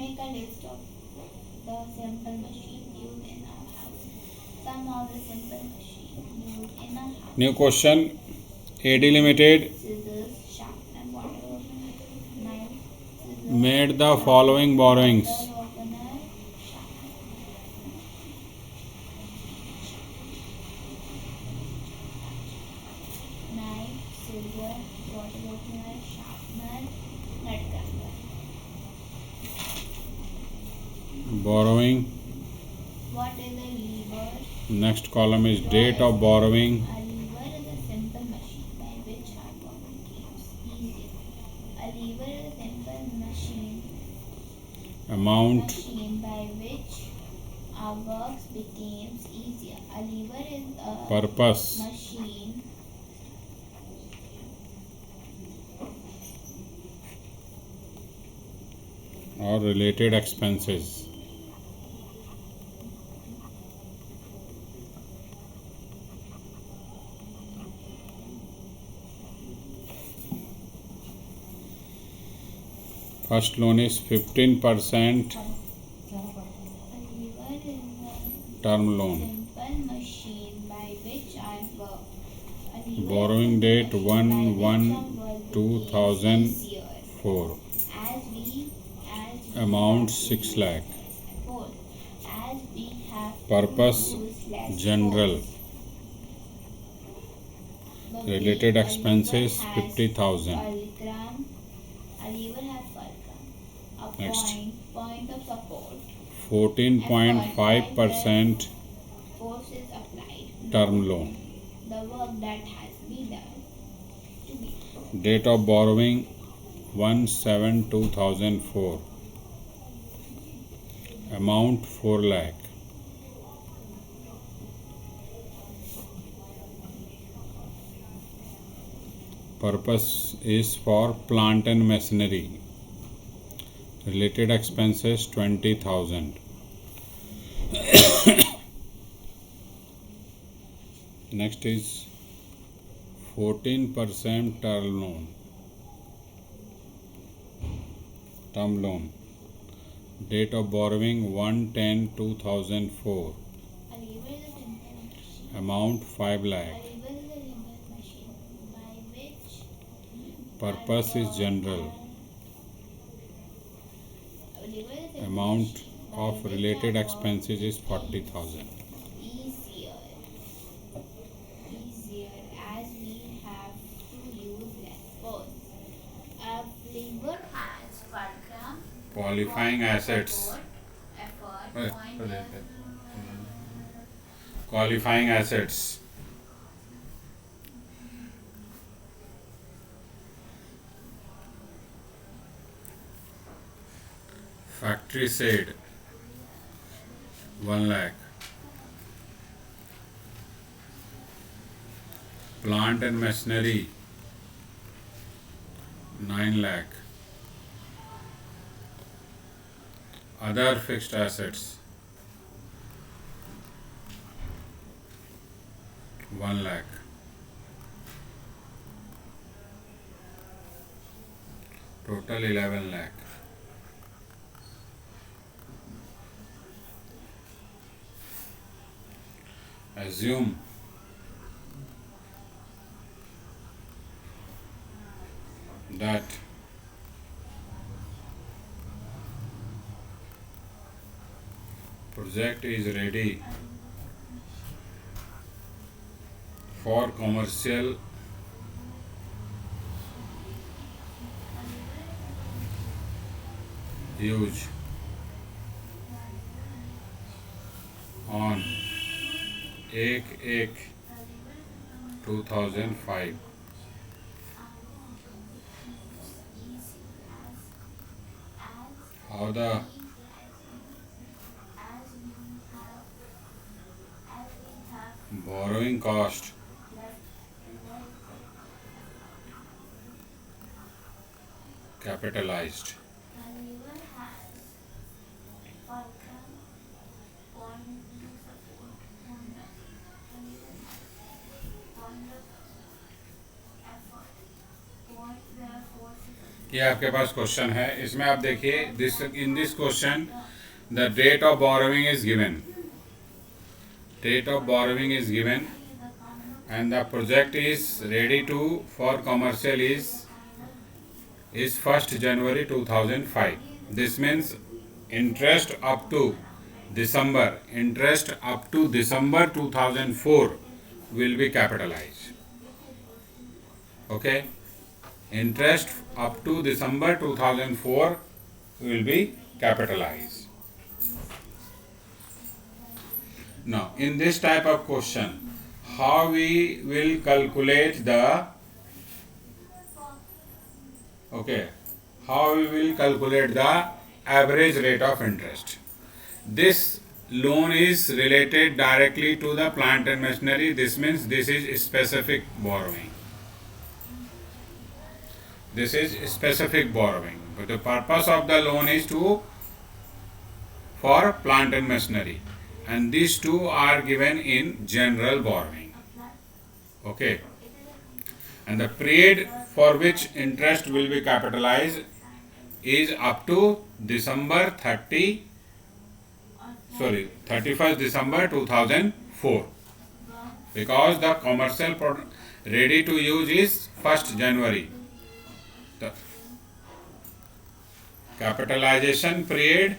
Make a list of the simple machines used in our house. Some of the simple machines used in our house. New question. AD Limited Scissors, sharpener, bottle opener, knife, scissors, made the following borrowings. bottle opener, sharpener. Knife, scissors, bottle opener, sharpener, nutcracker. Borrowing. What is a lever? Next column is date of borrowing. A lever is a simple machine by which our work becomes easier. A lever is a simple machine Amount. by which our works becomes easier. A lever is a Purpose. machine or related expenses. First loan is 15% A lever is a term loan. simple machine by which our work. A lever Borrowing is a date simple machine by which our work 1/1/2004. becomes easier. As we Amount have 6 lakh. four. As we have Purpose used less general. force. The Related weight, a expenses lever has 50,000. fulcrum. A lever has fulcrum. A Next. point of support. 14.5% Force is applied. term loan. The work that has been done to be. Date of borrowing 1/7/2004. Amount 4 lakh. Purpose is for plant and machinery. Related expenses 20,000. Next is 14% term loan. Date of borrowing 1/10/2004. A lever is a simple machine. Amount 5 A lakh. lever is a simple machine by which Purpose is general. a lever is a simple Amount machine by of which related our work expenses is 40,000. easier as we have to use less force. A lever has fulcrum. Qualifying assets. Effort. Qualifying assets. Factory shade 1 lakh. Plant and machinery 9 lakh. Other fixed assets 1 lakh. Total 11 lakh. Assume that project is ready for commercial use on 1/1/2005. How the borrowing cost capitalized. ये आपके पास question है. इसमें आप देखिए, this in this question the date of borrowing is given. Date of borrowing is given and the project is ready to for commercial is 1st January 2005. This means interest up to December 2004 will be capitalized. Okay, interest up to December 2004 will be capitalized. Now in this type of question, how we will calculate the average rate of interest. This loan is related directly to the plant and machinery. This means this is specific borrowing. This is specific borrowing. But the purpose of the loan is for plant and machinery, and these two are given in general borrowing. Okay, and the period for which interest will be capitalized is up to 31st December 2004, because the commercial ready to use is 1st January. The capitalization period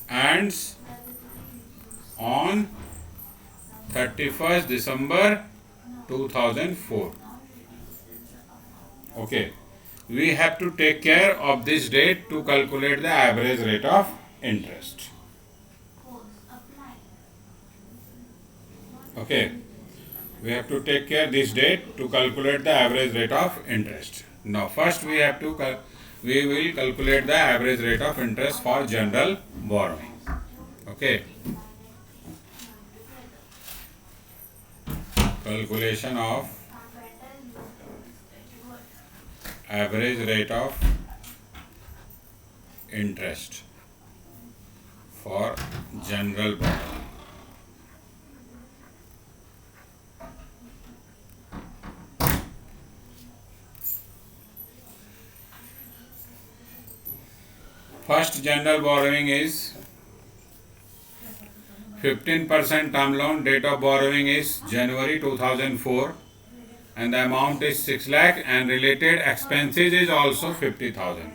ends on 31st December 2004. Okay, we have to take care of this date to calculate the average rate of interest. Okay, we have to take care this date to calculate the average rate of interest. Now first we will calculate the average rate of interest for general borrowing. Okay, calculation of average rate of interest for general borrowing. First general borrowing is 15% term loan. Date of borrowing is January 2004, and the amount is 6 lakh, and related expenses is also 50,000.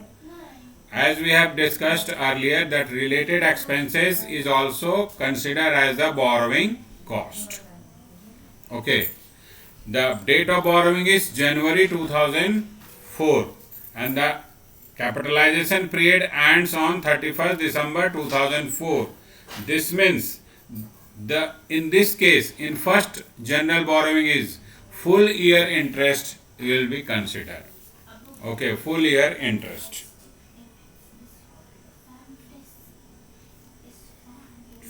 As we have discussed earlier, that related expenses is also considered as the borrowing cost. Okay, the date of borrowing is January 2004, and the capitalization period ends on 31st December 2004. This means in this case, in first general borrowing is full year interest will be considered. Okay, full year interest.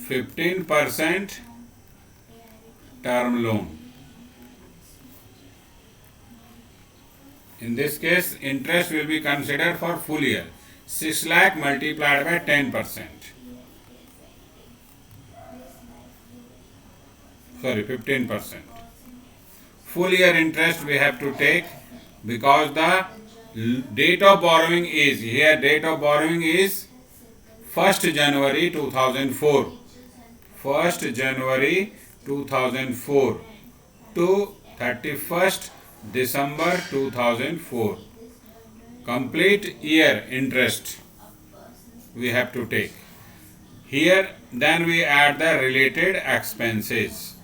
15% term loan. In this case, interest will be considered for full year. 6 lakh multiplied by 10%. Sorry, 15%. Full year interest we have to take, because the date of borrowing is here. Date of borrowing is 1st January 2004. 1st January 2004 to 31st December 2004. Complete year interest we have to take. Here then we add the related expenses,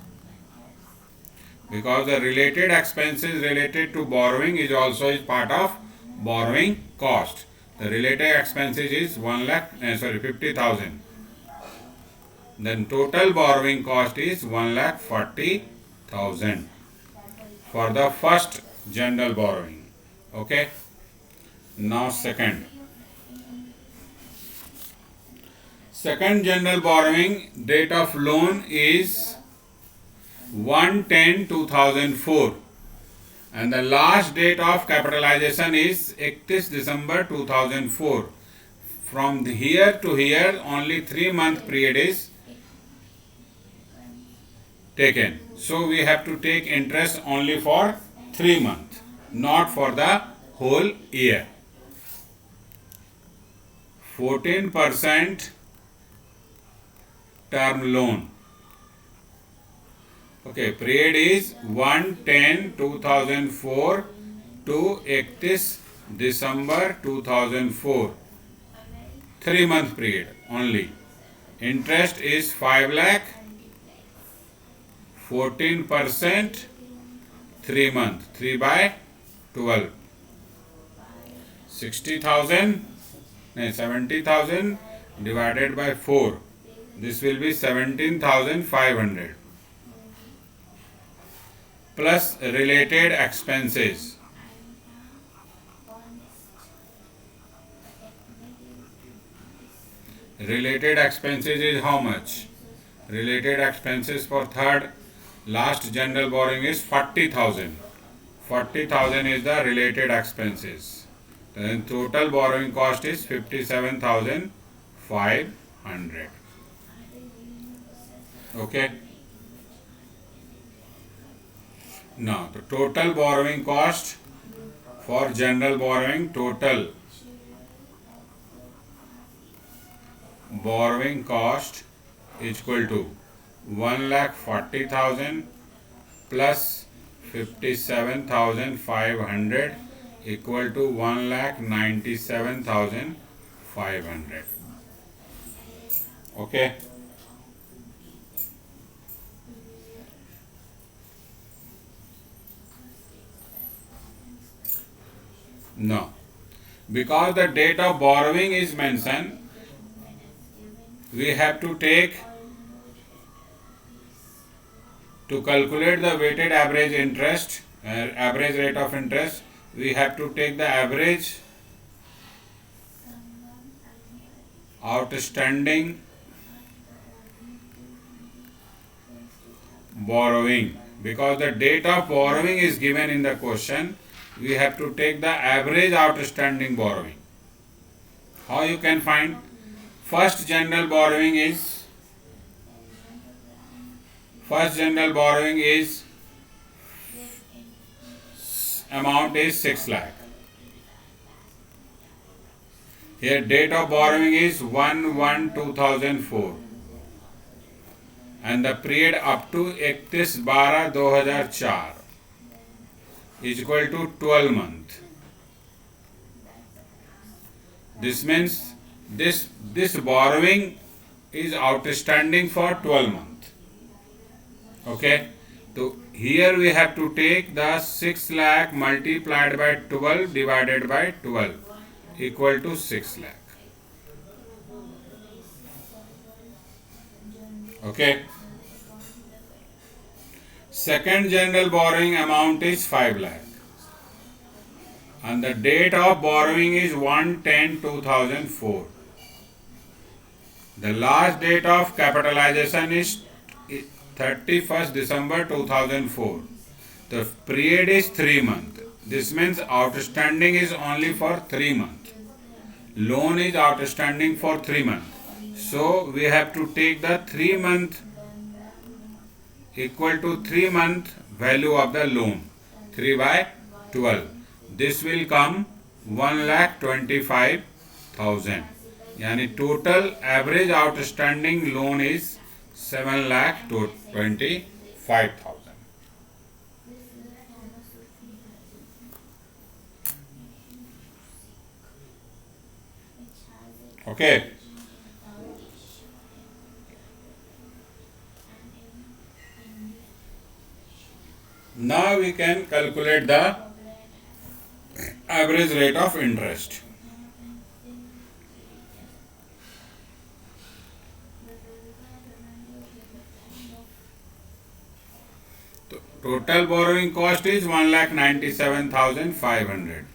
because the related expenses related to borrowing is also part of borrowing cost. The related expenses is 50,000. Then total borrowing cost is 1,40,000 for the first general borrowing. Okay. Now second general borrowing, date of loan is 1/10/2004, and the last date of capitalization is 31st December 2004. From here to here only 3 month period is taken. So we have to take interest only for 3 months, not for the whole year. 14% term loan. Okay, period is 1/10/2004 to 31 December 2004. 3 month period only. Interest is 5 lakh. 14%, 3 months, 3 by 12. 60,000, 70,000 divided by 4. This will be 17,500 plus related expenses. Related expenses is how much? Related expenses for third last general borrowing is 40,000. 40,000 is the related expenses. Then total borrowing cost is 57,500. Okay. Now the total borrowing cost for general borrowing, total borrowing cost is equal to 1,40,000 plus 57,500 equal to 1,97,500. Okay. No, because the date of borrowing is mentioned, we have to take, to calculate the weighted average interest, average rate of interest, we have to take the average outstanding borrowing. Because the date of borrowing is given in the question, we have to take the average outstanding borrowing. How you can find? First general borrowing is amount is 6 lakh. Here date of borrowing is 1/1/2004 and the period up to 31/12/2004 is equal to 12 months. This means this borrowing is outstanding for 12 months. Okay, so here we have to take the 6 lakh multiplied by 12 divided by 12 equal to 6 lakh. Okay. Second general borrowing amount is 5 lakh. And the date of borrowing is 1/10/2004. The last date of capitalization is 31st December 2004. The period is 3 months. This means outstanding is only for 3 months. Loan is outstanding for 3 months. So we have to take the 3 month equal to 3 month value of the loan, 3/12. This will come 1,25,000. Yani total average outstanding loan is 7,25,000. Okay. Now we can calculate the average rate of interest. Total borrowing cost is 1,97,500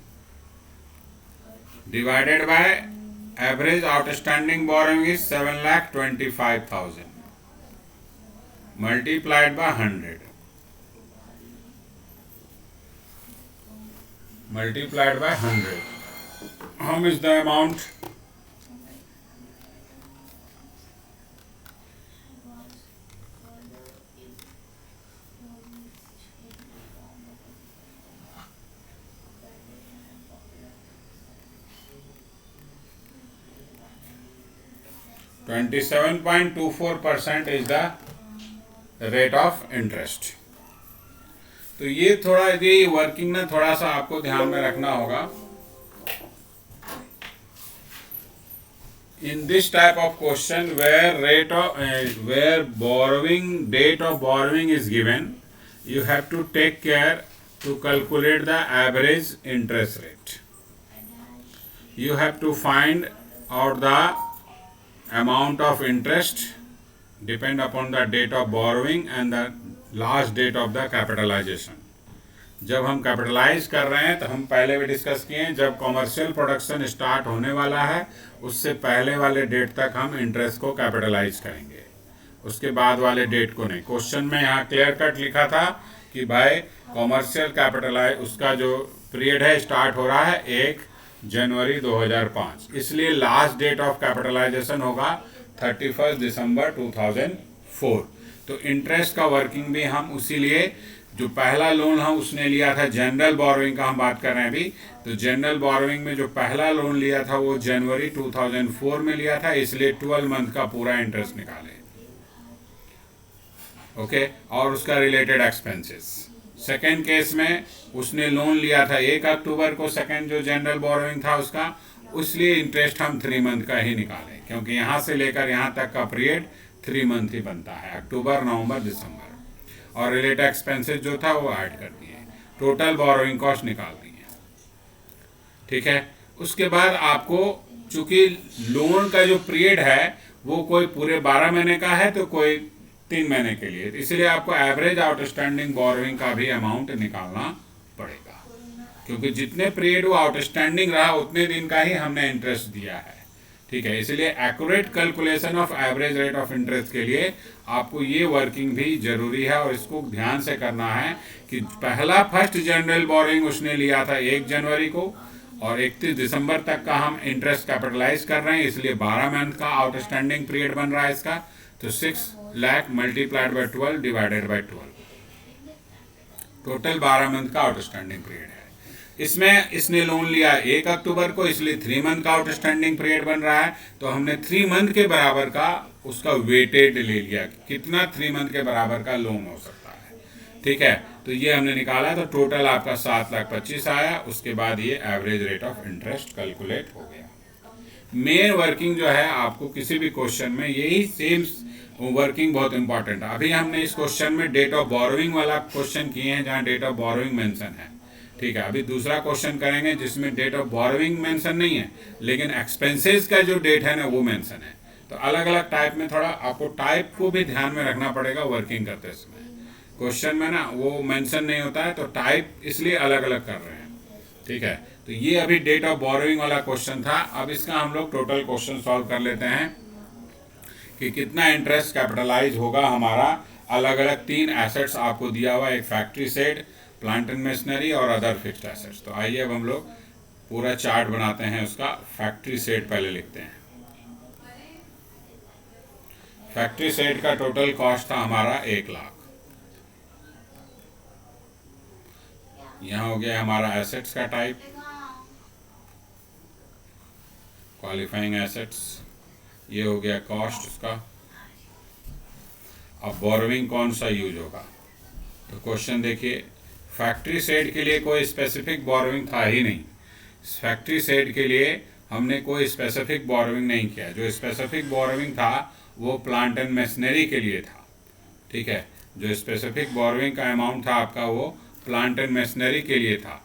divided by average outstanding borrowing is 7,25,000 multiplied by 100. Multiplied by 100. How much the amount? 27.24% is the rate of interest. तो ये थोड़ा ये working ना थोड़ा सा आपको ध्यान में रखना होगा। In this type of question where where borrowing date of borrowing is given, you have to take care to calculate the average interest rate. You have to find out the amount of interest depend upon the date of borrowing and the last date of the capitalization. जब हम capitalise कर रहे हैं तो हम पहले भी discuss किए हैं, जब कॉमर्शियल प्रोडक्शन स्टार्ट होने वाला है उससे पहले वाले डेट तक हम इंटरेस्ट को कैपिटलाइज करेंगे, उसके बाद वाले डेट को नहीं। क्वेश्चन में यहाँ क्लियर कट लिखा था कि भाई कॉमर्शियल कैपिटलाइज उसका जो पीरियड है स्टार्ट हो रहा है 1 जनवरी 2005, इसलिए लास्ट डेट ऑफ कैपिटलाइजेशन होगा 31 दिसंबर 2004। तो इंटरेस्ट का वर्किंग भी हम उसी लिए, जो पहला लोन हम उसने लिया था जनरल बोरोइंग का हम बात कर रहे हैं अभी, तो जनरल बोरोइंग में जो पहला लोन लिया था वो जनवरी 2004 में लिया था, इसलिए 12 मंथ का पूरा इंटरेस्ट निकाले। ओके, और उसका रिलेटेड एक्सपेंसेस। सेकेंड केस में उसने लोन लिया था 1 अक्टूबर को, सेकेंड जो जनरल बोरोइंग था उसका, इसलिए इंटरेस्ट हम 3 मंथ का ही निकाले, क्योंकि यहाँ से लेकर यहाँ तक का पीरियड 3 मंथ ही बनता है, अक्टूबर नवंबर दिसंबर, और रिलेटेड एक्सपेंसेस जो था वो ऐड कर दिए, टोटल बोरोइंग कॉस्ट निकाल दिए। ठीक है, उसके बाद आपको चूंकि लोन का जो पीरियड है वो कोई पूरे 12 महीने का है तो कोई 3 महीने के लिए, इसलिए आपको एवरेज आउटस्टैंडिंग बोरोइंग का भी अमाउंट निकालना पड़ेगा, क्योंकि जितने पीरियड वो आउटस्टैंडिंग रहा उतने दिन का ही हमने इंटरेस्ट दिया है। ठीक है, इसलिए accurate calculation of average rate of interest के लिए आपको ये वर्किंग भी जरूरी है, और इसको ध्यान से करना है कि पहला फर्स्ट जनरल बोरोइंग उसने लिया था 1 जनवरी को, और 31 दिसंबर तक का हम इंटरेस्ट कैपिटलाइज कर रहे हैं, इसलिए 12 मंथ का आउटस्टैंडिंग पीरियड बन रहा है इसका, तो 6 lakh multiplied bye 12 divided by 12, total 12 month का आउटस्टैंडिंग पीरियड है। इसमें इसने लोन लिया 1 अक्टूबर को, इसलिए 3 मंथ का आउटस्टैंडिंग पीरियड बन रहा है, तो हमने 3 मंथ के बराबर का उसका वेटेड ले लिया, कितना 3 मंथ के बराबर का लोन हो सकता है। ठीक है, तो ये हमने निकाला, तो टोटल आपका 7,25,000 आया, उसके बाद ये average rate of interest calculate हो गया। मेन वर्किंग जो है आपको किसी भी क्वेश्चन में यही सेम वर्किंग बहुत इंपॉर्टेंट है। अभी हमने इस क्वेश्चन में डेट ऑफ बोरोइंग वाला क्वेश्चन किए हैं जहाँ डेट ऑफ बोरोइंग मेंशन है। ठीक है, अभी दूसरा क्वेश्चन करेंगे जिसमें डेट ऑफ बोरोइंग मेंशन नहीं है, लेकिन एक्सपेंसेस का जो डेट है ना वो मेंशन है। तो अलग अलग टाइप में थोड़ा आपको टाइप को भी ध्यान में रखना पड़ेगा वर्किंग करते समय। क्वेश्चन में ना वो मेंशन नहीं होता है, तो टाइप इसलिए अलग अलग कर रहे हैं। ठीक है, तो ये अभी डेट ऑफ बोरोइंग वाला क्वेश्चन था। अब इसका हम लोग टोटल क्वेश्चन सॉल्व कर लेते हैं कि कितना इंटरेस्ट कैपिटलाइज होगा हमारा। अलग अलग 3 एसेट्स आपको दिया हुआ, एक factory set, plant and machinery और अदर फिक्स्ड एसेट्स। तो आइए अब हम लोग पूरा चार्ट बनाते हैं उसका। फैक्ट्री सेट पहले लिखते हैं। फैक्ट्री सेट का टोटल कॉस्ट था हमारा 1 लाख। यहाँ हो गया हमारा एसेट्स का टाइप, क्वालिफाइंग एसेट्स, ये हो गया कॉस्ट उसका। अब बोरोइंग कौन सा यूज होगा, तो क्वेश्चन देखिए, फैक्ट्री सेट के लिए कोई स्पेसिफिक बोरोइंग था ही नहीं। फैक्ट्री सेट के लिए हमने कोई स्पेसिफिक बोरोइंग नहीं किया। जो स्पेसिफिक बोरोइंग था वो प्लांट एंड मशीनरी के लिए था। ठीक है, जो स्पेसिफिक बोरोइंग का अमाउंट था आपका वो प्लांट एंड मशीनरी के लिए था।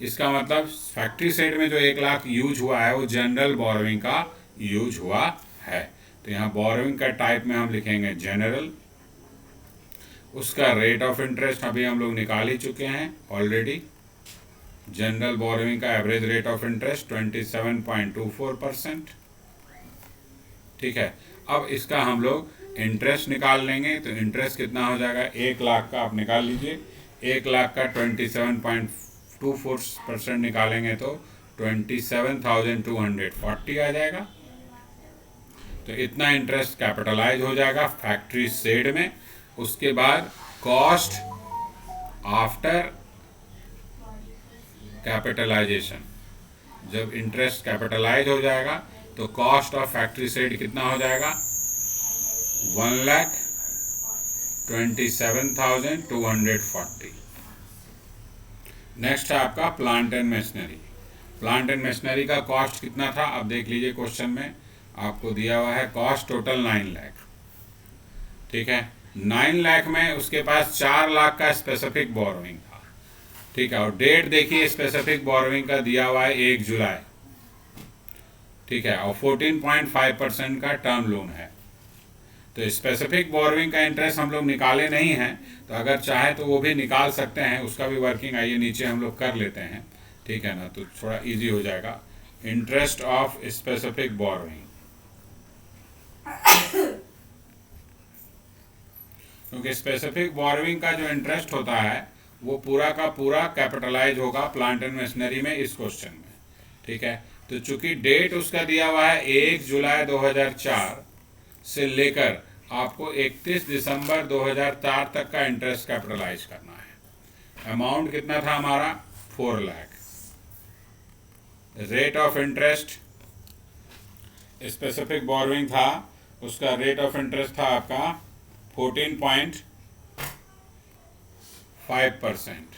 इसका मतलब फैक्ट्री सेट में जो 1 लाख यूज हुआ है वो जनरल बोरोइंग का यूज हुआ है। तो यहाँ बोरोइंग का टाइप में हम लिखेंगे जनरल। उसका रेट ऑफ इंटरेस्ट अभी हम लोग निकाल ही चुके हैं ऑलरेडी। जनरल बोरोइंग का एवरेज रेट ऑफ इंटरेस्ट 27.24%। ठीक है, अब इसका हम लोग इंटरेस्ट निकाल लेंगे। तो इंटरेस्ट कितना हो जाएगा, 1 लाख का आप निकाल लीजिए। 1 लाख का 27.24% निकालेंगे तो 27,240 आ जाएगा। तो इतना इंटरेस्ट कैपिटलाइज हो जाएगा फैक्ट्री सेड में। उसके बाद कॉस्ट आफ्टर कैपिटलाइजेशन, जब इंटरेस्ट कैपिटलाइज हो जाएगा तो कॉस्ट ऑफ फैक्ट्री सेट कितना हो जाएगा? 1,27,240। नेक्स्ट है आपका plant and machinery. Plant and machinery का कॉस्ट कितना था? अब देख लीजिए, क्वेश्चन में आपको दिया हुआ है कॉस्ट टोटल 9 लाख। ठीक है, 9 लाख में उसके पास 4 लाख का स्पेसिफिक बोरोइंग था। ठीक है, और डेट देखिए स्पेसिफिक बोरोइंग का दिया हुआ है 1 जुलाई। ठीक है, और 14.5% का टर्म लोन है। तो स्पेसिफिक बोरोइंग का इंटरेस्ट हम लोग निकाले नहीं हैं, तो अगर चाहे तो वो भी निकाल सकते हैं, उसका भी वर्किंग आइए नीचे हम लोग कर लेते हैं। ठीक है ना, तो थोड़ा इजी हो जाएगा। इंटरेस्ट ऑफ स्पेसिफिक बोरोइंग, क्योंकि स्पेसिफिक बोरोइंग का जो इंटरेस्ट होता है वो पूरा का पूरा कैपिटलाइज होगा प्लांट एंड मशीनरी में इस क्वेश्चन में। ठीक है, तो चूंकि डेट उसका दिया हुआ है 1 जुलाई 2004 से लेकर आपको 31 दिसंबर 2004 तक का इंटरेस्ट कैपिटलाइज करना है। अमाउंट कितना था हमारा? 4 lakh. Rate of interest, specific borrowing था, उसका रेट ऑफ इंटरेस्ट था आपका 14.5%,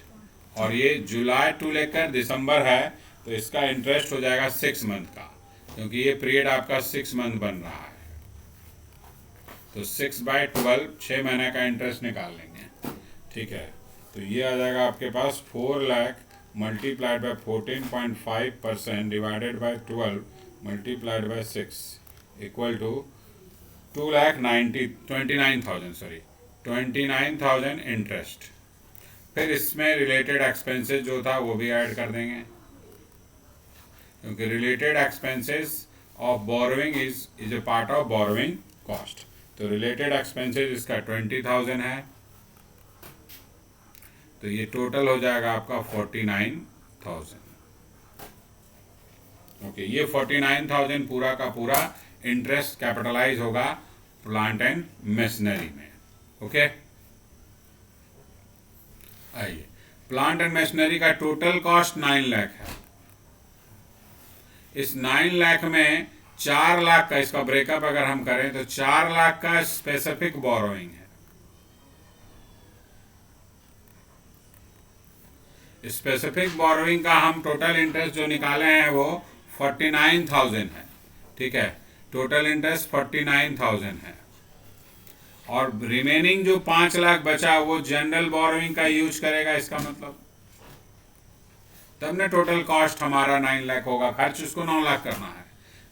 और ये जुलाई टू लेकर दिसंबर है, तो इसका इंटरेस्ट हो जाएगा 6 मंथ का, क्योंकि ये पीरियड आपका 6 मंथ बन रहा है। तो 6/12 6 महीने का इंटरेस्ट निकाल लेंगे। ठीक है, तो ये आ जाएगा आपके पास 4 lakh multiplied by 14.5% divided by 12 multiplied by 6 equal to 29,000 interest. फिर इसमें रिलेटेड एक्सपेंसेस जो था वो भी ऐड कर देंगे, क्योंकि related expenses of borrowing is a part of borrowing cost. तो रिलेटेड एक्सपेंसेस इसका 20,000 है, तो ये टोटल हो जाएगा आपका 49,000। ओके, ये 49,000 पूरा का पूरा इंटरेस्ट कैपिटलाइज होगा प्लांट एंड मशीनरी में। ओके, आइए, प्लांट एंड मशीनरी का टोटल कॉस्ट 9 लाख है। इस 9 लाख में 4 लाख का, इसका ब्रेकअप अगर हम करें तो 4 लाख का स्पेसिफिक बोरोइंग है। स्पेसिफिक बोरोइंग का हम टोटल इंटरेस्ट जो निकाले हैं वो 49,000 है। ठीक है, टोटल इंटरेस्ट 49,000 है, और रिमेनिंग जो 5 लाख बचा वो जनरल बोरोइंग का यूज करेगा। इसका मतलब तब ना टोटल कॉस्ट हमारा 9 लाख होगा, खर्च उसको 9 लाख करना है।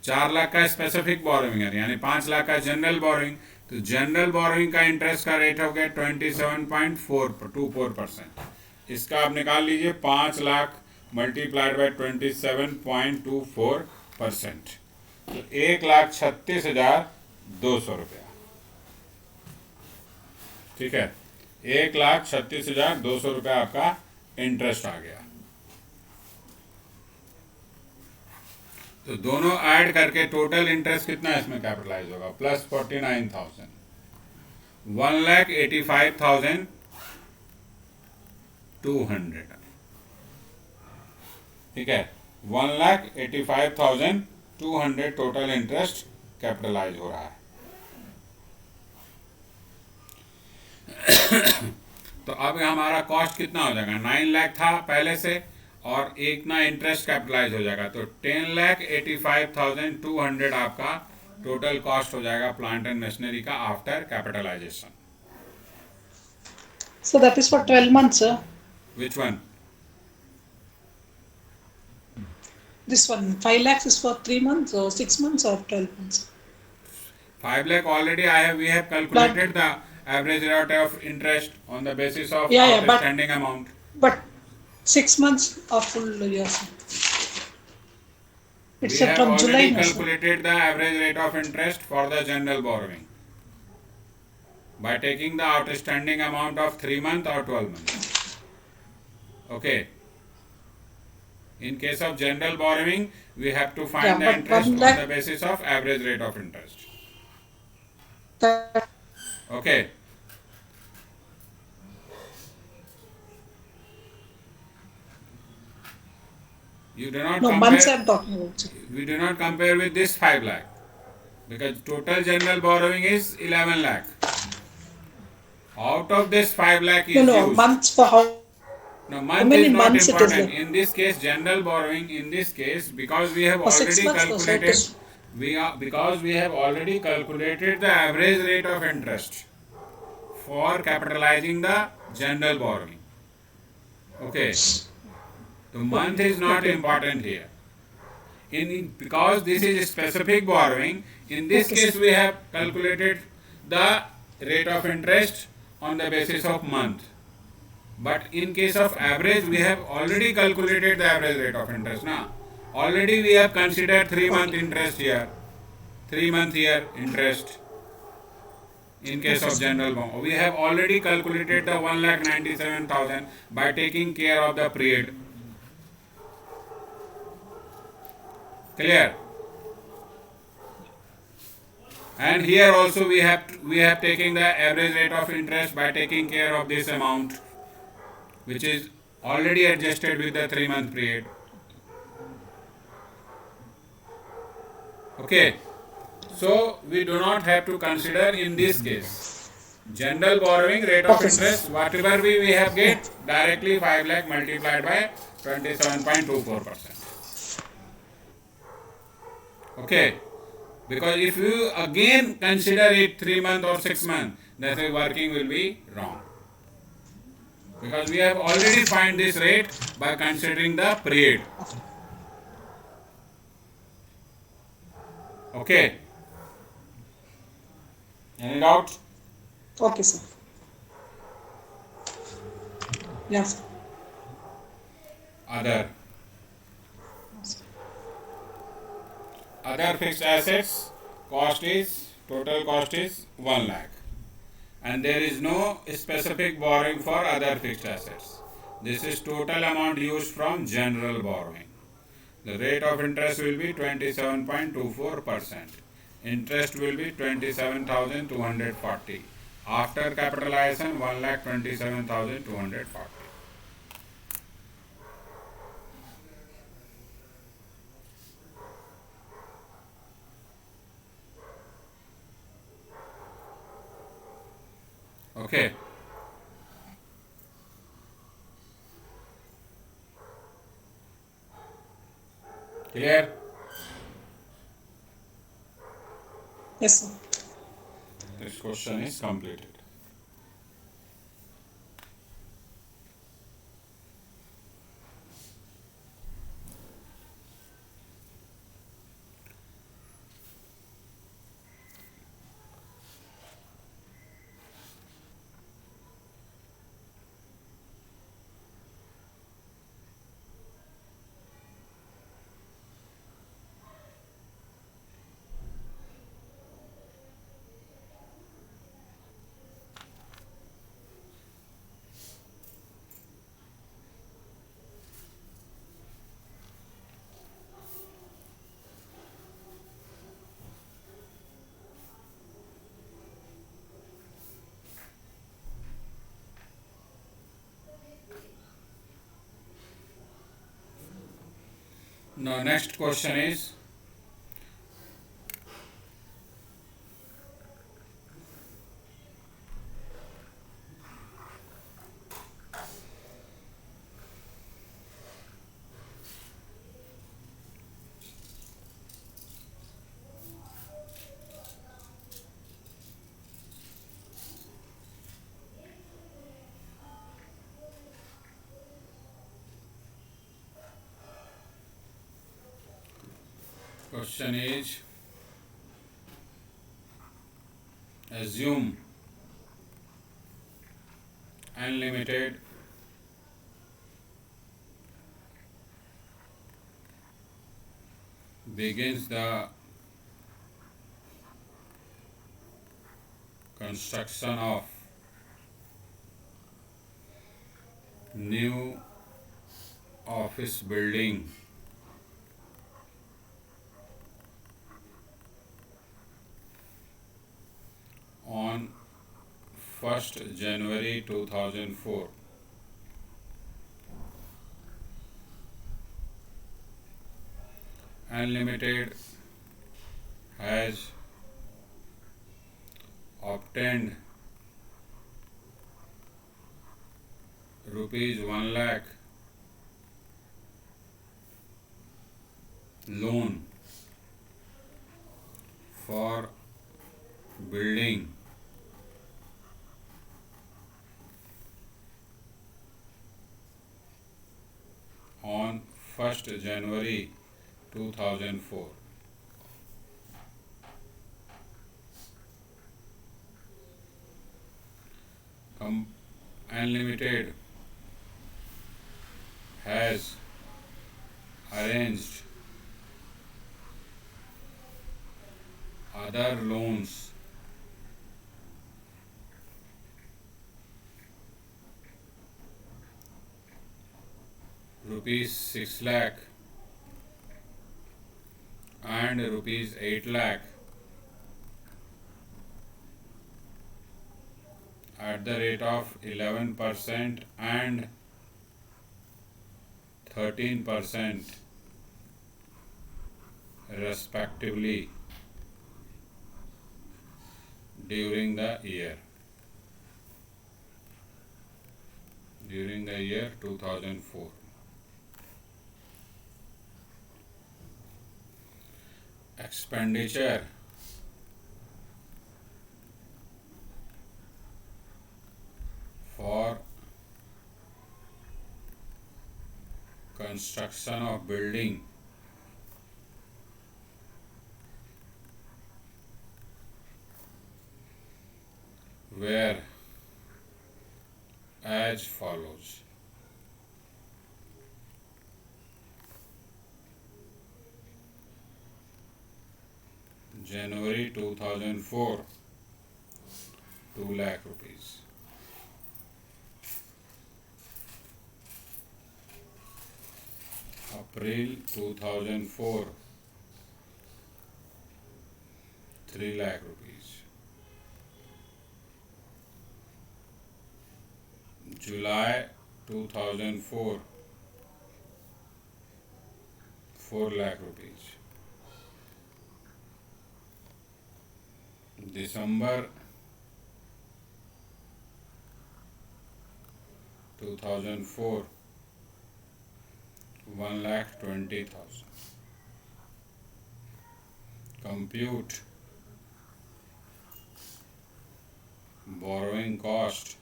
4 लाख का स्पेसिफिक बोरोइंग है, यानी 5 लाख का जनरल बोरोइंग, तो जनरल बोरोइंग का इंटरेस्ट का रेट हो गया 27.424%। इसका आप निकाल लीजिए, 5 लाख मल्टीप्लाइड बाय 27.24%, तो 1,36,200 रुपया। ठीक है, 1,36,200 रुपया आपका इंटरेस्ट आ गया। तो दोनों ऐड करके टोटल इंटरेस्ट कितना इसमें कैपिटलाइज होगा? प्लस 49,000, 1,85,200। ठीक है, 1,85,200 टोटल इंटरेस्ट कैपिटलाइज हो रहा है। तो अब हमारा कॉस्ट कितना हो जाएगा? 9 लाख था पहले से, और एक ना इंटरेस्ट कैपिटलाइज हो जाएगा, तो 10,85,200 आपका टोटल कॉस्ट हो जाएगा प्लांट एंड मशीनरी का after capitalization. So that is for 12 months, sir. Which one? This one, 5 lakhs is for 3 months or 6 months or 12 months? 5 lakh already we have calculated the average rate of interest on the basis of outstanding amount. But 6 months of full year, sir. It's We have from July, already no, sir. calculated the average rate of interest for the general borrowing by taking the outstanding amount of 3 months or 12 months. Okay. In case of general borrowing, we have to find the interest on the basis of average rate of interest. Okay. You do not No, compare. months I'm talking about, sir. We do not compare with this 5 lakh because total general borrowing is 11 lakh. Out of this 5 lakh No, is no, used. months for Now, how month many is not months it is important. there? In this case, general borrowing, in this case, because we have For 6 already months, no, sir. calculated, because we have already calculated the average rate of interest for capitalizing the general borrowing. Okay, the month is not Okay. important here. Because this is specific borrowing, in this Okay, case sir. we have calculated the rate of interest on the basis of month. But in case of average, we have already calculated the average rate of interest. Now, already we have considered 3 month Okay. interest here, 3 month here interest in case Okay, of sir. general bond. We have already calculated the 1,97,000 by taking care of the period. Clear? And here also we have taken the average rate of interest by taking care of this amount, which is already adjusted with the 3 month period. Okay. So we do not have to consider in this case. General borrowing rate of Okay, interest, sir. whatever we have Yeah. get, directly 5 lakh multiplied by 27.24%. Okay. Because if you again consider it 3 month or 6 month, then the working will be wrong. Because we have already find this rate by considering the period. Okay. Any doubt? Okay, sir. Yeah, sir. Other. Other fixed assets total cost is 1 lakh, and there is no specific borrowing for other fixed assets. This is total amount used from general borrowing. The rate of interest will be 27.24%. Interest will be 27,240. After capitalization, 1,27,240. Okay. Clear? Yes, sir. This question is completed. Now, next question is question is assume unlimited begins the construction of new office building on 1st January 2004. Unlimited has obtained rupees 1 lakh loan for building on 1st January 2004. Unlimited has arranged other loans rupees 6 lakh and rupees 8 lakh at the rate of 11% and 13% respectively during the year 2004. Expenditure for construction of building were as follows. January 2004, 2 lakh rupees. April 2004, 3 lakh rupees. July 2004, 4 lakh rupees. December 2004, 1,20,000. Compute borrowing cost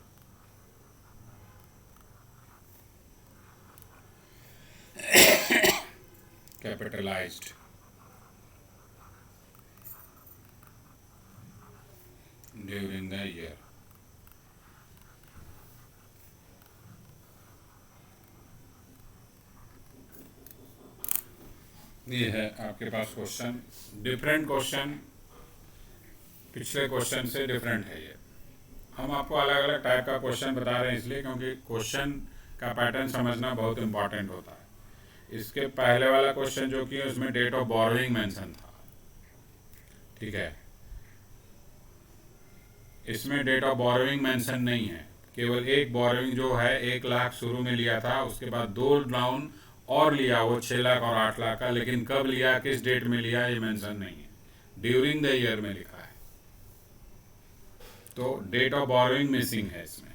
capitalized during the year. ये है आपके पास question. Different question पिछले question से different है. ये हम आपको अलग अलग टाइप का क्वेश्चन बता रहे हैं इसलिए क्योंकि क्वेश्चन का पैटर्न समझना बहुत इंपॉर्टेंट होता है. इसके पहले वाला क्वेश्चन जो कि उसमें डेट ऑफ बोरोइंग मेंशन था. ठीक है, इसमें डेट ऑफ बोरोइंग मेंशन नहीं है. केवल एक बोरोइंग जो है 1 लाख शुरू में लिया था, उसके बाद 2 डाउन और लिया, वो 6 लाख और 8 लाख का. लेकिन कब लिया, किस डेट में लिया, ये मेंशन नहीं है. ड्यूरिंग द ईयर में लिखा है, तो डेट ऑफ बोरोइंग मिसिंग है इसमें.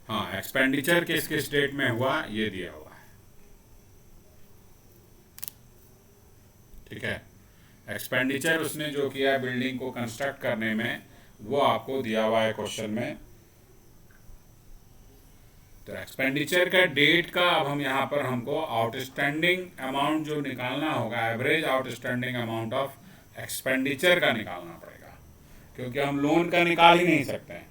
हाँ, एक्सपेंडिचर किस किस डेट में हुआ ये दिया हुआ है. ठीक है, एक्सपेंडिचर उसने जो किया बिल्डिंग को कंस्ट्रक्ट करने में वो आपको दिया हुआ है क्वेश्चन में. तो एक्सपेंडिचर का डेट का अब हम यहाँ पर हमको आउटस्टैंडिंग अमाउंट जो निकालना होगा, average outstanding amount of expenditure का निकालना पड़ेगा, क्योंकि हम लोन का निकाल ही नहीं सकते हैं.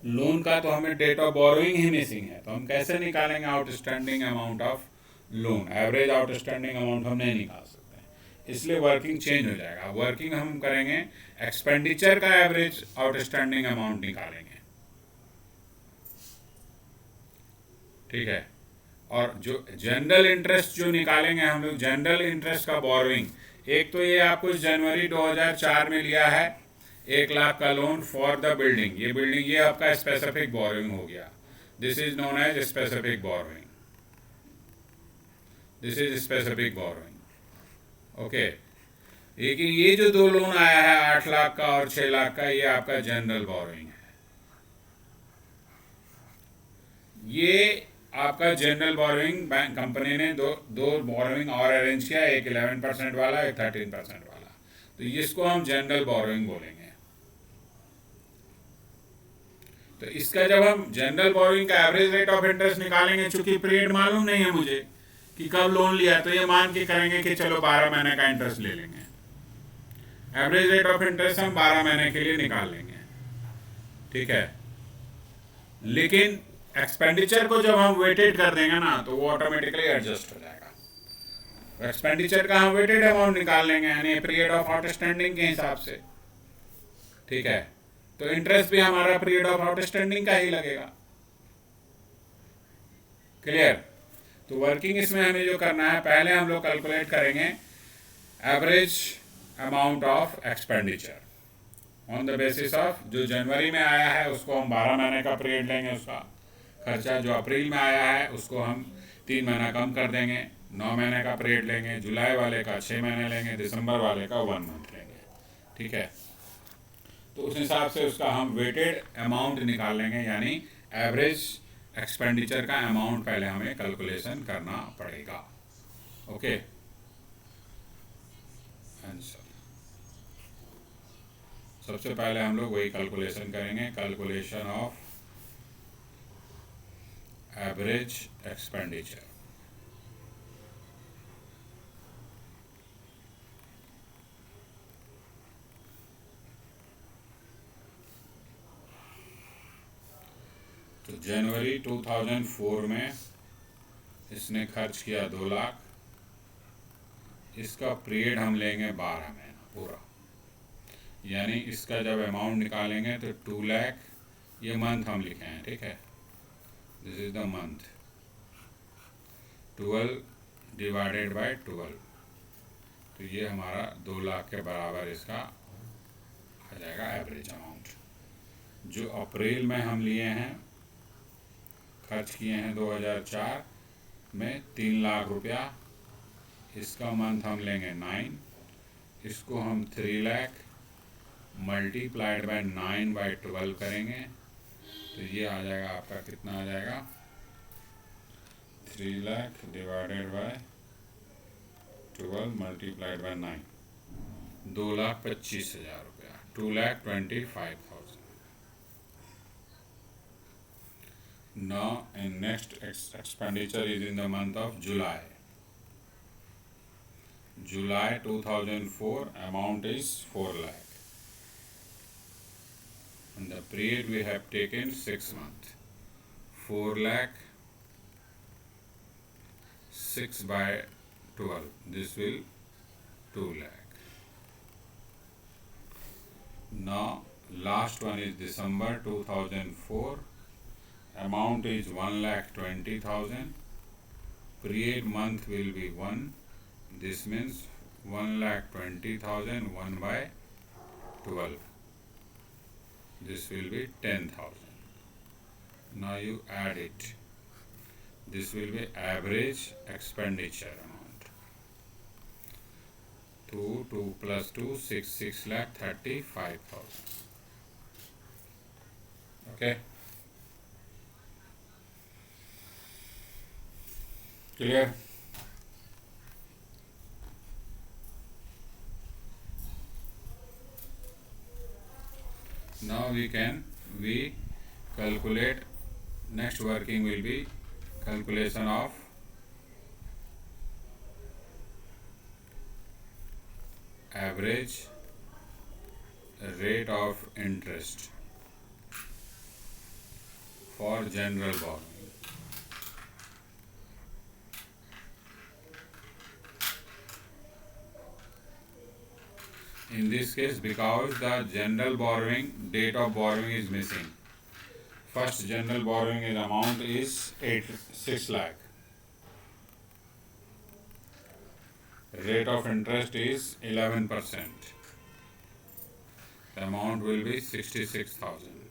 लोन का तो हमें डेट ऑफ बोरोइंग ही मिसिंग है, तो हम कैसे निकालेंगे outstanding amount of loan. Average outstanding amount हम नहीं निकाल सकते हैं, इसलिए वर्किंग चेंज हो जाएगा. वर्किंग हम करेंगे एक्सपेंडिचर का एवरेज आउटस्टैंडिंग अमाउंट निकालेंगे. ठीक है, और जो जनरल इंटरेस्ट जो निकालेंगे हम लोग, जनरल इंटरेस्ट का बोरोइंग, एक तो ये आपको जनवरी 2004 में लिया है 1 लाख का लोन फॉर द बिल्डिंग. ये बिल्डिंग, ये आपका स्पेसिफिक बोरोइंग हो गया. This is known as specific borrowing. This is specific borrowing. Okay, लेकिन ये जो दो लोन आया है 8 लाख का और 6 लाख का, ये आपका जनरल बोरोइंग है। ये आपका जनरल बोरोइंग बैंक कंपनी ने दो दो बोरोइंग और अरेंज किया, एक 11% वाला, एक 13% वाला, तो इसको हम जनरल बोरोइंग बोलेंगे। तो इसका जब हम जनरल बोरोइंग का एवरेज रेट ऑफ इंटरेस्ट निकालेंगे, चूंकि पीरियड मालूम नहीं है मुझे कि कब लोन लिया, तो ये मान के करेंगे कि चलो 12 महीने का इंटरेस्ट ले लेंगे। एवरेज रेट ऑफ इंटरेस्ट हम 12 महीने के लिए निकाल लेंगे, ठीक है। लेकिन एक्सपेंडिचर को जब हम वेटेड कर देंगे ना, तो वो ऑटोमेटिकली एडजस्ट हो जाएगा। एक्सपेंडिचर का हम वेटेड अमाउंट निकाल लेंगे, यानी पीरियड ऑफ आउटस्टैंडिंग के हिसाब से, ठीक है। तो इंटरेस्ट भी हमारा पीरियड ऑफ आउटस्टैंडिंग का ही लगेगा। क्लियर? तो वर्किंग इसमें हमें जो करना है, पहले हम लोग कैलकुलेट करेंगे average amount of expenditure on the basis of जो जनवरी में आया है उसको हम 12 महीने का पीरियड लेंगे, उसका खर्चा। जो अप्रैल में आया है उसको हम 3 महीना कम कर देंगे, 9 महीने का पीरियड लेंगे। जुलाई वाले का 6 महीने लेंगे, दिसंबर वाले का 1 मंथ लेंगे, ठीक है। तो उस हिसाब से उसका हम वेटेड अमाउंट निकाल लेंगे, यानी एवरेज एक्सपेंडिचर का अमाउंट पहले हमें कैलकुलेशन करना पड़ेगा। ओके, आंसर सबसे पहले हम लोग वही कैलकुलेशन करेंगे, कैलकुलेशन ऑफ एवरेज एक्सपेंडिचर। तो जनवरी 2004 में इसने खर्च किया 2 लाख, इसका पीरियड हम लेंगे 12 महीना पूरा, यानी इसका जब अमाउंट निकालेंगे तो 2 लाख, ये मंथ हम लिखे हैं, ठीक है। This is the month, 12 divided by 12, तो ये हमारा 2 लाख के बराबर इसका आ जाएगा एवरेज अमाउंट। जो अप्रैल में हम लिए हैं, खर्च किए हैं 2004 में 3 लाख रुपया, इसका मंथ हम लेंगे 9, इसको हम 3 लाख मल्टीप्लाइड बाय 9/12 करेंगे, तो ये आ जाएगा आपका, कितना आ जाएगा, 3 lakh divided by 12 multiplied bye 9, 2,25,000 रुपया, 2,25,000। Now, in next expenditure is in the month of July. July 2004 amount is 4 lakh. And the period we have taken 6 months. 4 lakh 6/12. This will 2 lakh. Now, last one is December 2004. Amount is 1,20,000. Period month will be 1. This means 1,20,000 1/12. This will be 10,000. Now you add it. This will be average expenditure amount. 2 plus 2 6,35,000. Okay. Clear? Now we calculate, next working will be calculation of average rate of interest for general borrowing. In this case, because the general borrowing, date of borrowing is missing. First general borrowing is amount is 6 lakh. Rate of interest is 11%. The amount will be 66,000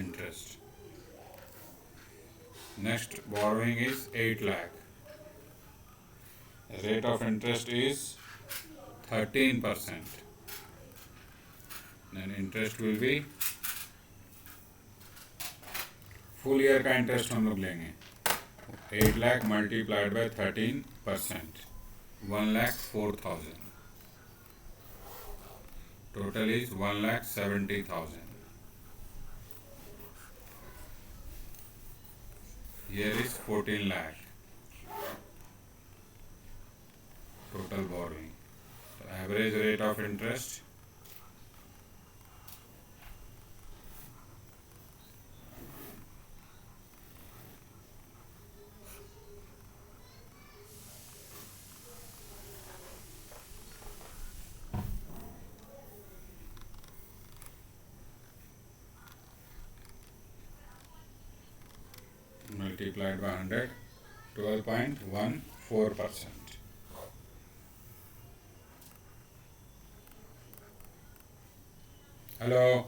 interest. Next borrowing is 8 lakh. rate of interest is 13%. Then interest will be full year का interest हम लोग लेंगे 8 lakh multiplied bye 13%, 1,04,000. Total is 1,70,000. Here is 14 lakh total borrowing. So average rate of interest multiplied by 100, 12.14%. Hello.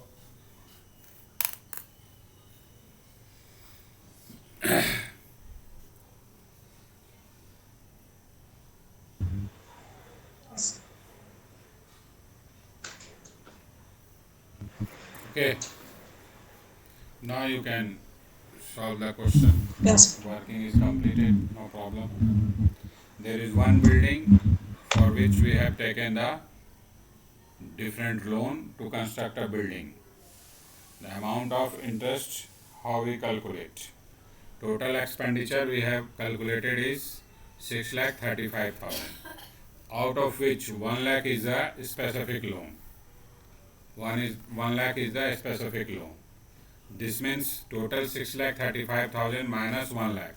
Okay. Now you can solve the question. Yes. Working is completed, no problem. There is one building for which we have taken the different loan to construct a building. The amount of interest, how we calculate. Total expenditure we have calculated is 6,35,000. Out of which 1 lakh is a specific loan. 1 lakh is the specific loan. This means total 6,35,000 minus 1 lakh.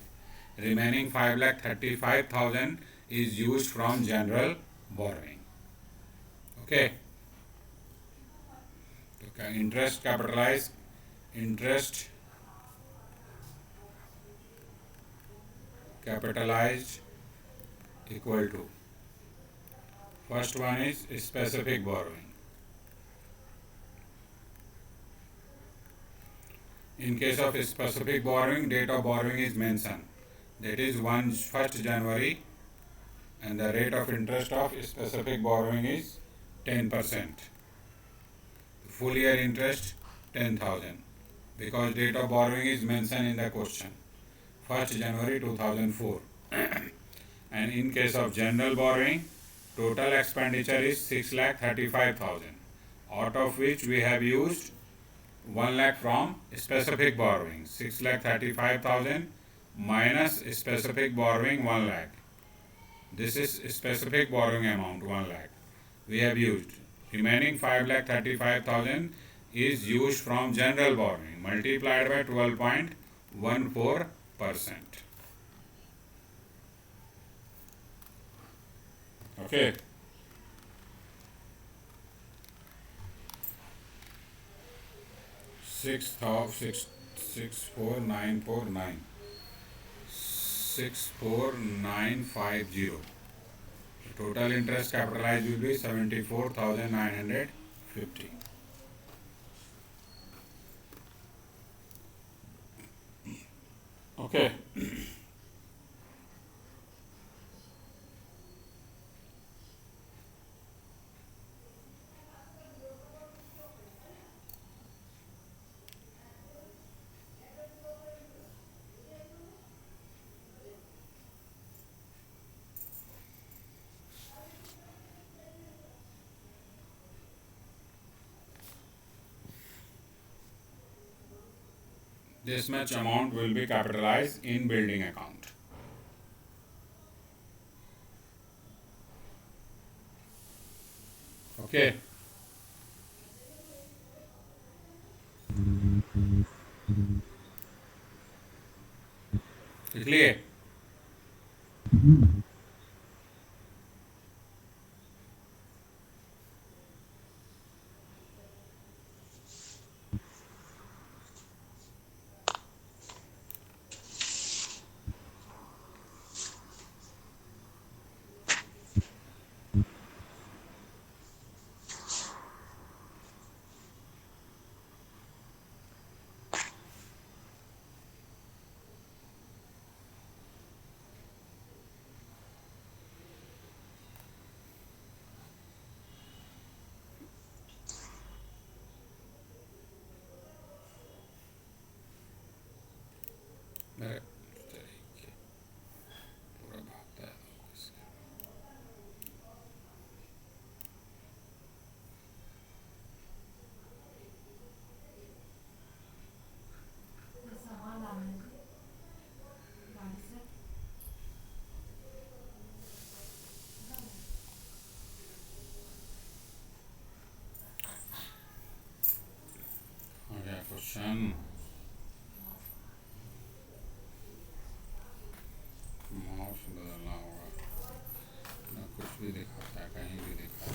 Remaining 5,35,000 is used from general borrowing. Okay. Interest capitalized. Interest capitalized equal to. First one is specific borrowing. In case of specific borrowing, date of borrowing is mentioned. That is 1st January, and the rate of interest of specific borrowing is 10%. Full year interest 10,000, because date of borrowing is mentioned in the question, 1st January 2004. And in case of general borrowing, total expenditure is 6,35,000, out of which we have used 1 lakh from specific borrowing. 6,35,000 minus specific borrowing 1 lakh. This is specific borrowing amount 1 lakh we have used. Remaining 5,35,000 is used from general borrowing, multiplied by 12.14%. Okay. Six 64949 64950. Total interest capitalized will be 74,950. Okay. This much amount will be capitalized in building account. Okay. Clear? मेरे तरीके पूरा भागता है इसका। आ गया question. Mouse बदलना होगा ना, कुछ भी दिखाता है, कहीं भी दिखा।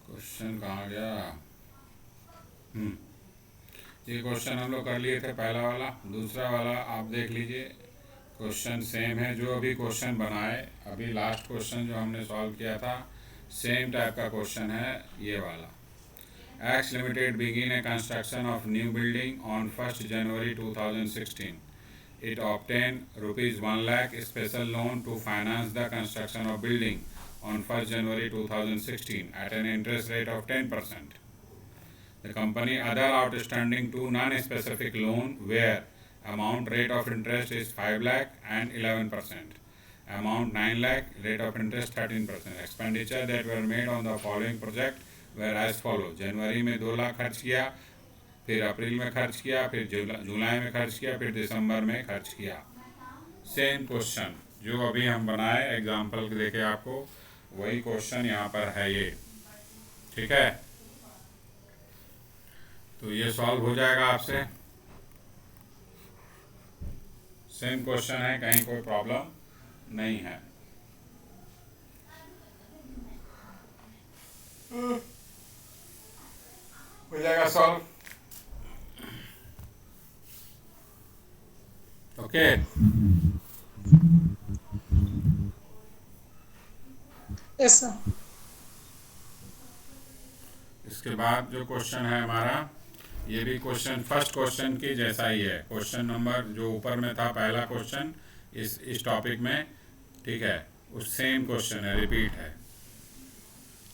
क्वेश्चन कहाँ गया? ये क्वेश्चन हम लोग कर लिए थे, पहला वाला। दूसरा वाला आप देख लीजिए, क्वेश्चन सेम है जो अभी क्वेश्चन बनाए, अभी लास्ट क्वेश्चन जो हमने सॉल्व किया था, सेम टाइप का क्वेश्चन है ये वाला। X Limited begin a construction of new building on 1st January 2016. It obtained rupees 1 lakh special loan to finance the construction of building on 1st January 2016 at an interest rate of 10%. The company other outstanding to non-specific loan where amount rate of interest is 5 lakh and 11%. Amount 9 lakh, rate of interest 13%. Expenditure that were made on the following project were as follow. जनवरी में 2 लाख खर्च किया, फिर अप्रैल में खर्च किया, फिर जुलाई में खर्च किया, फिर दिसंबर में खर्च किया। सेम क्वेश्चन जो अभी हम बनाए एग्जाम्पल देके आपको, वही क्वेश्चन यहाँ पर है ये। ठीक है, तो ये सॉल्व हो जाएगा आपसे। सेम क्वेश्चन है, कहीं कोई प्रॉब्लम नहीं है। हो जाएगा सॉल्व। Okay, Yes, sir. इसके बाद जो क्वेश्चन है हमारा, ये भी क्वेश्चन फर्स्ट क्वेश्चन की जैसा ही है। क्वेश्चन नंबर जो ऊपर में था पहला क्वेश्चन इस टॉपिक में, ठीक है, उस सेम क्वेश्चन है, रिपीट है।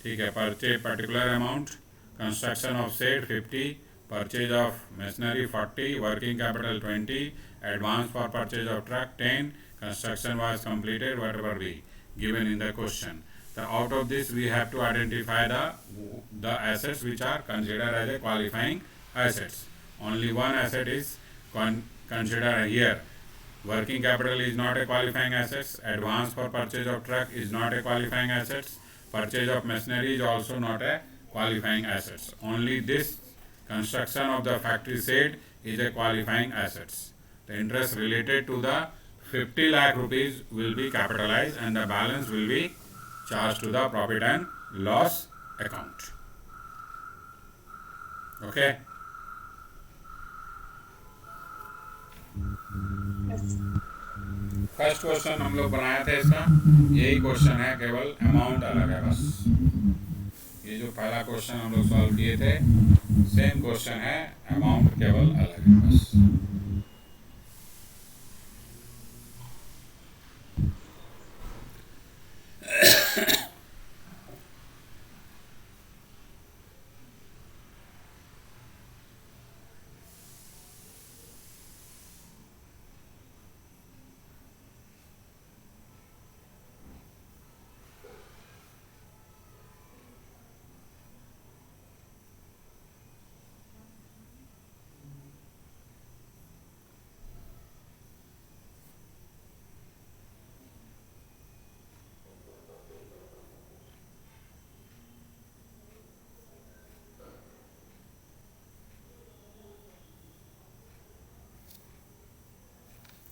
ठीक है, purchase particular amount, construction of set 50, purchase of machinery 40, working capital 20, advance for purchase of truck 10, construction was completed whatever be given in the question. So out of this we have to identify the assets which are considered as a qualifying assets. Only one asset is considered here. Working capital is not a qualifying assets. Advance for purchase of truck is not a qualifying assets. Purchase of machinery is also not a qualifying assets. Only this construction of the factory shed is a qualifying assets. The interest related to the 50 lakh rupees will be capitalized and the balance will be charged to the profit and loss account. Okay. First question हम लोग बनाए थे, इसका यही question है, केवल amount अलग है बस। ये जो पहला क्वेश्चन हम लोग सॉल्व किए थे, सेम क्वेश्चन है, अमाउंट केवल अलग है बस।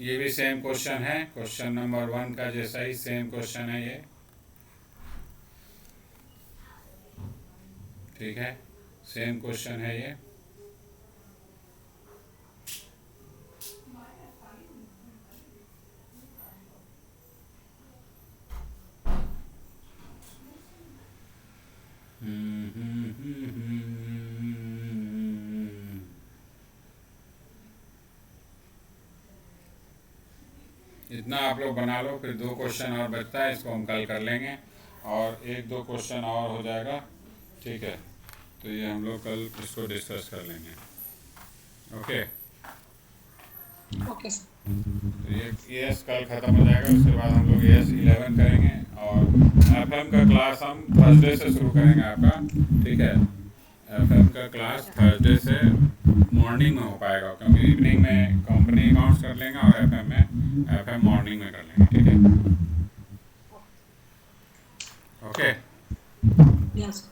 ये भी सेम क्वेश्चन है, क्वेश्चन नंबर 1 का जैसा ही सेम क्वेश्चन है ये। ठीक है, सेम क्वेश्चन है ये। इतना आप लोग बना लो, फिर 2 क्वेश्चन और बचता है, इसको हम कल कर लेंगे और 1-2 क्वेश्चन और हो जाएगा, ठीक है। तो ये हम लोग कल इसको डिस्कस कर लेंगे, ओके। Okay, sir. तो ये एस कल ख़त्म हो जाएगा, उसके बाद हम लोग एस 11 करेंगे और एफएम का क्लास हम थर्सडे से शुरू करेंगे आपका, ठीक है। एफएम का क्लास थर्सडे से मॉर्निंग में हो पाएगा, क्योंकि इवनिंग में कंपनी अकाउंट्स कर लेंगे और एफएम मॉर्निंग में कर लेंगे, ठीक है, ओके। Yes.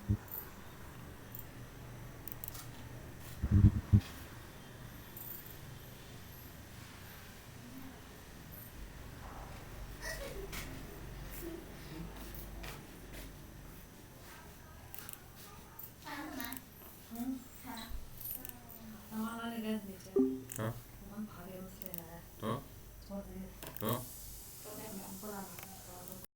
हाँ